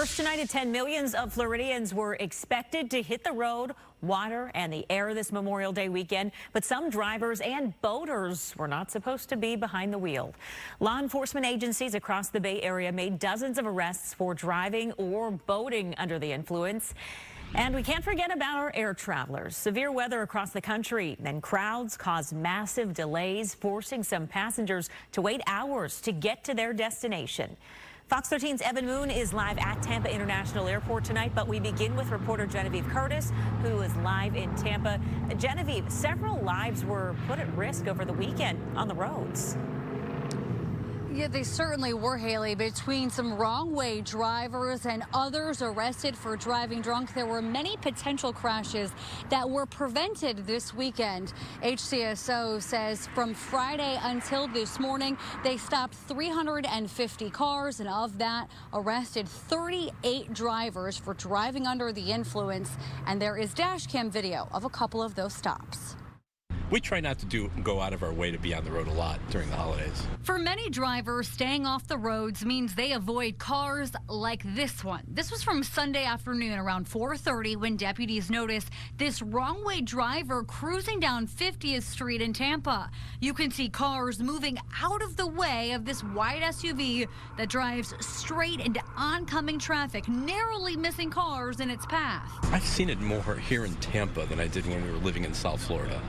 First tonight at 10, millions of Floridians were expected to hit the road, water, and the air this Memorial Day weekend. But some drivers and boaters were not supposed to be behind the wheel. Law enforcement agencies across the Bay Area made dozens of arrests for driving or boating under the influence. And we can't forget about our air travelers. Severe weather across the country and crowds caused massive delays, forcing some passengers to wait hours to get to their destination. Fox 13's Evan Moon is live at Tampa International Airport tonight, but we begin with reporter Genevieve Curtis, who is live in Tampa. Genevieve, several lives were put at risk over the weekend on the roads. Yeah, they certainly were, Haley. Between some wrong-way drivers and others arrested for driving drunk, there were many potential crashes that were prevented this weekend. HCSO says from Friday until this morning, they stopped 350 cars, and of that, arrested 38 drivers for driving under the influence. And there is dash cam video of a couple of those stops. We try not to go out of our way to be on the road a lot during the holidays. For many drivers, staying off the roads means they avoid cars like this one. This was from Sunday afternoon around 4:30 when deputies noticed this wrong-way driver cruising down 50th Street in Tampa. You can see cars moving out of the way of this white SUV that drives straight into oncoming traffic, narrowly missing cars in its path. I've seen it more here in Tampa than I did when we were living in South Florida.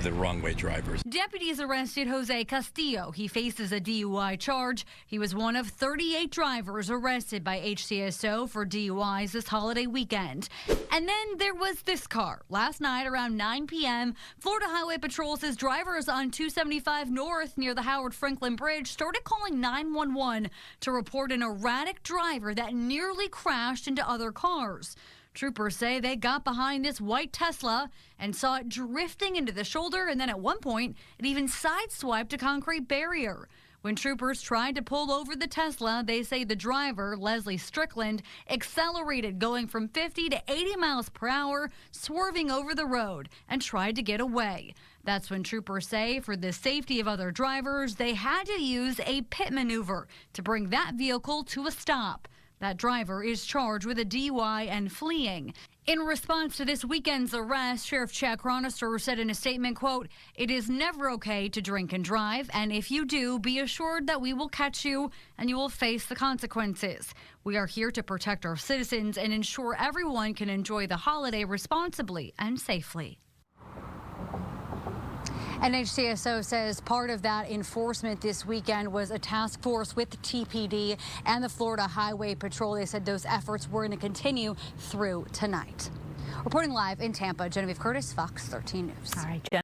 The wrong-way drivers. Deputies arrested Jose Castillo. He faces a DUI charge. He was one of 38 drivers arrested by HCSO for DUIs this holiday weekend. And then there was this car. Last night around 9 p.m., Florida Highway Patrol says drivers on 275 North near the Howard Franklin Bridge started calling 911 to report an erratic driver that nearly crashed into other cars. Troopers say they got behind this white Tesla and saw it drifting into the shoulder, and then at one point, it even sideswiped a concrete barrier. When troopers tried to pull over the Tesla, they say the driver, Leslie Strickland, accelerated, going from 50 to 80 miles per hour, swerving over the road, and tried to get away. That's when troopers say for the safety of other drivers, they had to use a pit maneuver to bring that vehicle to a stop. That driver is charged with a DUI and fleeing. In response to this weekend's arrest, Sheriff Chad Chronister said in a statement, quote, "It is never okay to drink and drive, and if you do, be assured that we will catch you and you will face the consequences. We are here to protect our citizens and ensure everyone can enjoy the holiday responsibly and safely." And HCSO says part of that enforcement this weekend was a task force with the TPD and the Florida Highway Patrol. They said those efforts were going to continue through tonight. Reporting live in Tampa, Genevieve Curtis, Fox 13 News. All right, Jen.